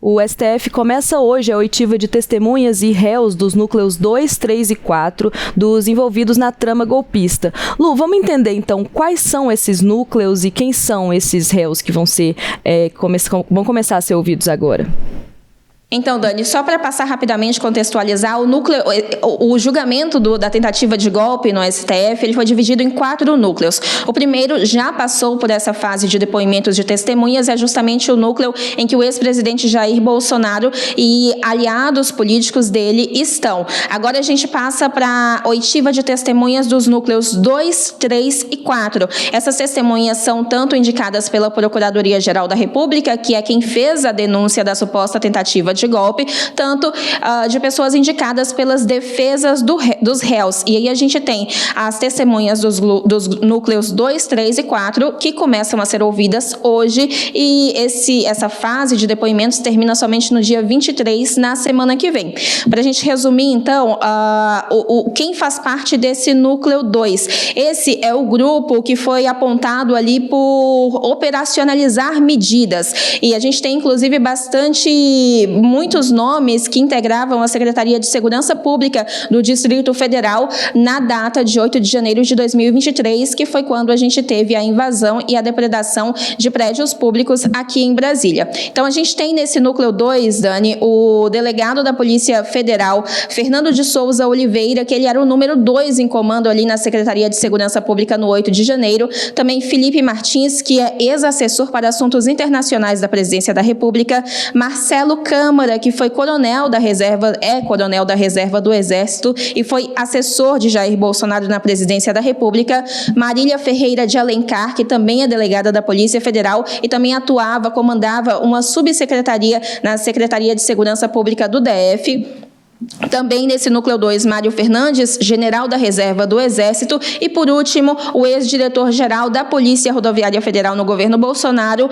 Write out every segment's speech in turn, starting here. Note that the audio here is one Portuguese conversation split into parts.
O STF começa hoje a oitiva de testemunhas e réus dos núcleos 2, 3 e 4 dos envolvidos na trama golpista. Lu, vamos entender então quais são esses núcleos e quem são esses réus que vão começar a ser ouvidos agora. Então, Dani, só para passar rapidamente, contextualizar, o julgamento da tentativa de golpe no STF, ele foi dividido em 4 núcleos. O primeiro já passou por essa fase de depoimentos de testemunhas, é justamente o núcleo em que o ex-presidente Jair Bolsonaro e aliados políticos dele estão. Agora a gente passa para a oitiva de testemunhas dos núcleos 2, 3 e 4. Essas testemunhas são tanto indicadas pela Procuradoria-Geral da República, que é quem fez a denúncia da suposta tentativa de golpe, tanto de pessoas indicadas pelas defesas dos réus. E aí a gente tem as testemunhas dos núcleos 2, 3 e 4, que começam a ser ouvidas hoje, e essa fase de depoimentos termina somente no dia 23, na semana que vem. Para a gente resumir, então, quem faz parte desse núcleo 2? Esse é o grupo que foi apontado ali por operacionalizar medidas, e a gente tem, inclusive, muitos nomes que integravam a Secretaria de Segurança Pública do Distrito Federal na data de 8 de janeiro de 2023, que foi quando a gente teve a invasão e a depredação de prédios públicos aqui em Brasília. Então, a gente tem nesse núcleo 2, Dani, o delegado da Polícia Federal, Fernando de Souza Oliveira, que ele era o número 2 em comando ali na Secretaria de Segurança Pública no 8 de janeiro. Também Felipe Martins, que é ex-assessor para assuntos internacionais da Presidência da República. Marcelo Câmara, que foi coronel da reserva do Exército e foi assessor de Jair Bolsonaro na Presidência da República. Marília Ferreira de Alencar, que também é delegada da Polícia Federal e também comandava uma subsecretaria na Secretaria de Segurança Pública do DF. Também nesse núcleo 2, Mário Fernandes, general da reserva do Exército. E, por último, o ex-diretor-geral da Polícia Rodoviária Federal no governo Bolsonaro,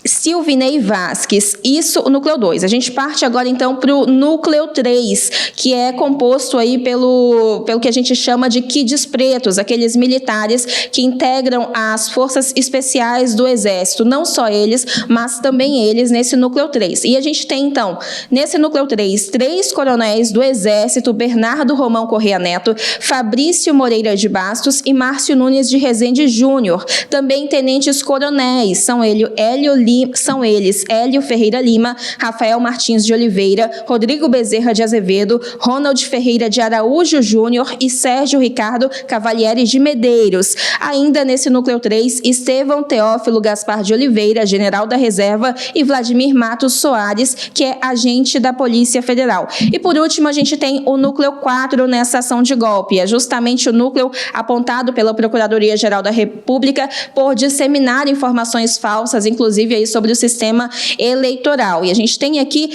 Silvinei Vasquez. Isso o núcleo 2. A gente parte agora, então, para o núcleo 3, que é composto aí pelo que a gente chama de kids pretos, aqueles militares que integram as forças especiais do Exército. Não só eles, mas também eles nesse núcleo 3. E a gente tem, então, nesse núcleo 3, 3 coronéis do Exército: Bernardo Romão Corrêa Neto, Fabrício Moreira de Bastos e Márcio Nunes de Rezende Júnior. Também tenentes coronéis, são eles Hélio Ferreira Lima, Rafael Martins de Oliveira, Rodrigo Bezerra de Azevedo, Ronald Ferreira de Araújo Júnior e Sérgio Ricardo Cavalieri de Medeiros. Ainda nesse núcleo 3, Estevão Teófilo Gaspar de Oliveira, general da reserva, e Vladimir Matos Soares, que é agente da Polícia Federal. E por último, a gente tem o núcleo 4 nessa ação de golpe. É justamente o núcleo apontado pela Procuradoria-Geral da República por disseminar informações falsas, inclusive aí sobre o sistema eleitoral. E a gente tem aqui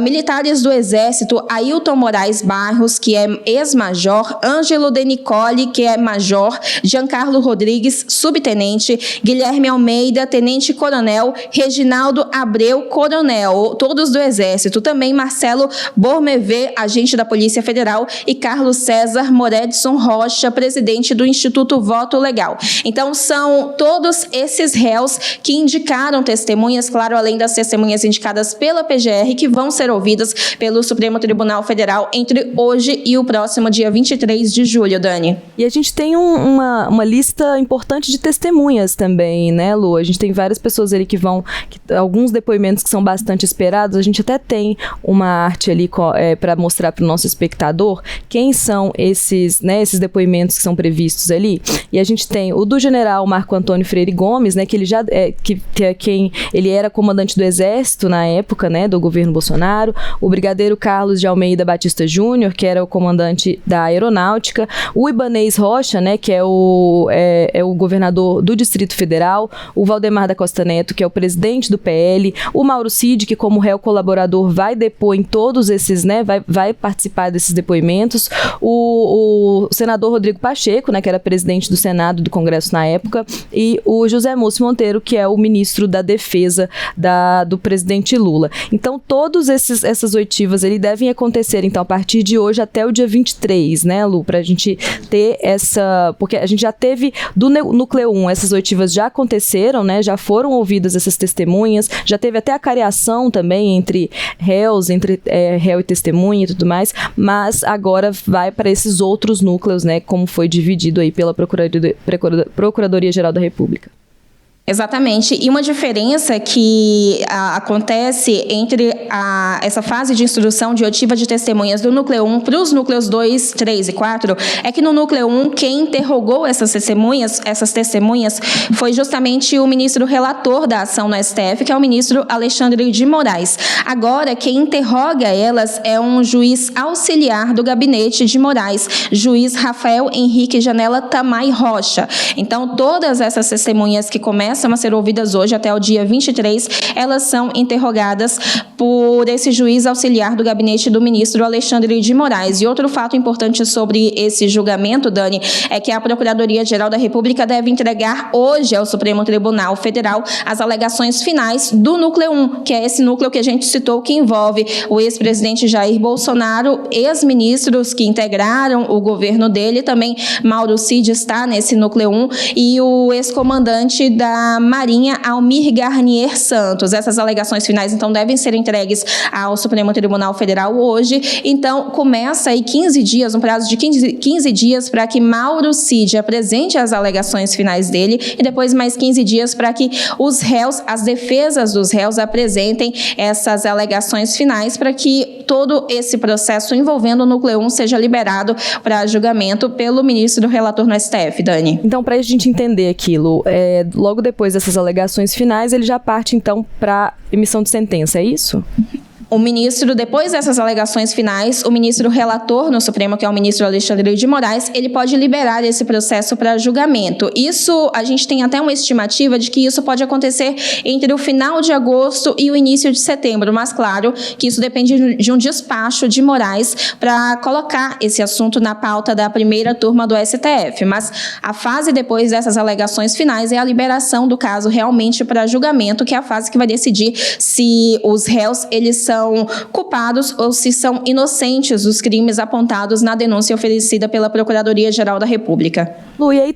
militares do Exército: Ailton Moraes Barros, que é ex-major, Ângelo De Nicoli, que é major, Giancarlo Rodrigues, subtenente, Guilherme Almeida, tenente-coronel, Reginaldo Abreu, coronel, todos do Exército. Também Marcelo Bormevê, agente da Polícia Federal, e Carlos César Moredson Rocha, presidente do Instituto Voto Legal. Então, são todos esses réus que indicaram testemunhas, claro, além das testemunhas indicadas pela PGR, que vão ser ouvidas pelo Supremo Tribunal Federal entre hoje e o próximo dia 23 de julho, Dani. E a gente tem uma lista importante de testemunhas também, né, Lu? A gente tem várias pessoas ali alguns depoimentos que são bastante esperados. A gente até tem uma arte ali para mostrar para o nosso espectador quem são esses depoimentos que são previstos ali. E a gente tem o do general Marco Antônio Freire Gomes, né, que ele já ele era comandante do Exército na época, né, do governo Bolsonaro. O brigadeiro Carlos de Almeida Batista Júnior, que era o comandante da Aeronáutica. O Ibanez Rocha, né, que é o governador do Distrito Federal. O Valdemar da Costa Neto, que é o presidente do PL. O Mauro Cid, que como réu colaborador vai depor em todos esses, né, vai participar desses depoimentos. O senador Rodrigo Pacheco, né, que era presidente do Senado e do Congresso na época. E o José Múcio Monteiro, que é o ministro da Defesa defesa do presidente Lula. Então, todas essas oitivas devem acontecer, então, a partir de hoje até o dia 23, né, Lu? Para a gente ter porque a gente já teve do Núcleo 1, essas oitivas já aconteceram, né? Já foram ouvidas essas testemunhas, já teve até a careação também entre réus, entre réu e testemunha e tudo mais, mas agora vai para esses outros núcleos, né? Como foi dividido aí pela Procuradoria-Geral da República. Exatamente. E uma diferença que acontece entre essa fase de instrução de oitiva de testemunhas do Núcleo 1 para os Núcleos 2, 3 e 4 é que no Núcleo 1, quem interrogou essas testemunhas foi justamente o ministro relator da ação no STF, que é o ministro Alexandre de Moraes. Agora, quem interroga elas é um juiz auxiliar do gabinete de Moraes, juiz Rafael Henrique Janela Tamay Rocha. Então, todas essas testemunhas que começam a ser ouvidas hoje até o dia 23, elas são interrogadas por esse juiz auxiliar do gabinete do ministro Alexandre de Moraes. E outro fato importante sobre esse julgamento, Dani, é que a Procuradoria-Geral da República deve entregar hoje ao Supremo Tribunal Federal as alegações finais do Núcleo 1, que é esse núcleo que a gente citou, que envolve o ex-presidente Jair Bolsonaro, ex-ministros que integraram o governo dele, também Mauro Cid está nesse Núcleo 1, e o ex-comandante da Marinha, Almir Garnier Santos. Essas alegações finais, então, devem ser entregues ao Supremo Tribunal Federal hoje. Então, começa aí 15 dias, um prazo de 15 dias para que Mauro Cid apresente as alegações finais dele e depois mais 15 dias para que os réus, as defesas dos réus apresentem essas alegações finais para que todo esse processo envolvendo o Núcleo 1 seja liberado para julgamento pelo ministro relator no STF, Dani. Então, para a gente entender aquilo, logo depois dessas alegações finais, ele já parte, então, para emissão de sentença, é isso? O ministro, depois dessas alegações finais, o ministro relator no Supremo, que é o ministro Alexandre de Moraes, ele pode liberar esse processo para julgamento. Isso, a gente tem até uma estimativa de que isso pode acontecer entre o final de agosto e o início de setembro, mas claro que isso depende de um despacho de Moraes para colocar esse assunto na pauta da primeira turma do STF. Mas a fase depois dessas alegações finais é a liberação do caso realmente para julgamento, que é a fase que vai decidir se os réus, eles são culpados ou se são inocentes dos crimes apontados na denúncia oferecida pela Procuradoria-Geral da República. Lu, e aí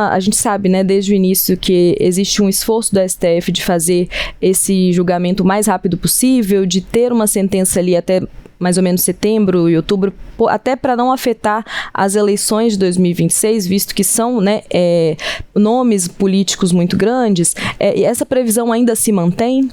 a gente sabe, né, desde o início que existe um esforço do STF de fazer esse julgamento o mais rápido possível, de ter uma sentença ali até mais ou menos setembro e outubro, até para não afetar as eleições de 2026, visto que são, né, nomes políticos muito grandes. E essa previsão ainda se mantém?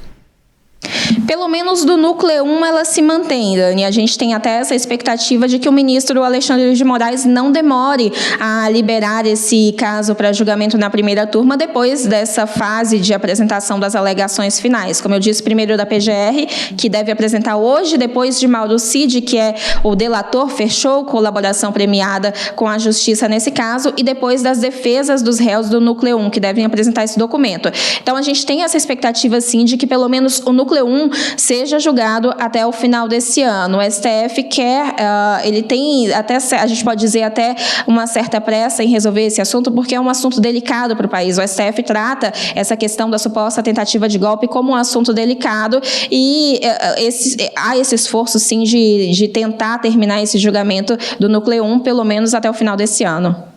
Pelo menos do Núcleo 1 ela se mantém, Dani. A gente tem até essa expectativa de que o ministro Alexandre de Moraes não demore a liberar esse caso para julgamento na primeira turma depois dessa fase de apresentação das alegações finais. Como eu disse, primeiro da PGR, que deve apresentar hoje, depois de Mauro Cid, que é o delator, fechou colaboração premiada com a Justiça nesse caso, e depois das defesas dos réus do Núcleo 1, que devem apresentar esse documento. Então, a gente tem essa expectativa, sim, de que pelo menos o Núcleo 1 seja julgado até o final desse ano. O STF quer, ele tem até, a gente pode dizer, até uma certa pressa em resolver esse assunto, porque é um assunto delicado para o país. O STF trata essa questão da suposta tentativa de golpe como um assunto delicado e há esse esforço, sim, de tentar terminar esse julgamento do Núcleo 1, pelo menos até o final desse ano.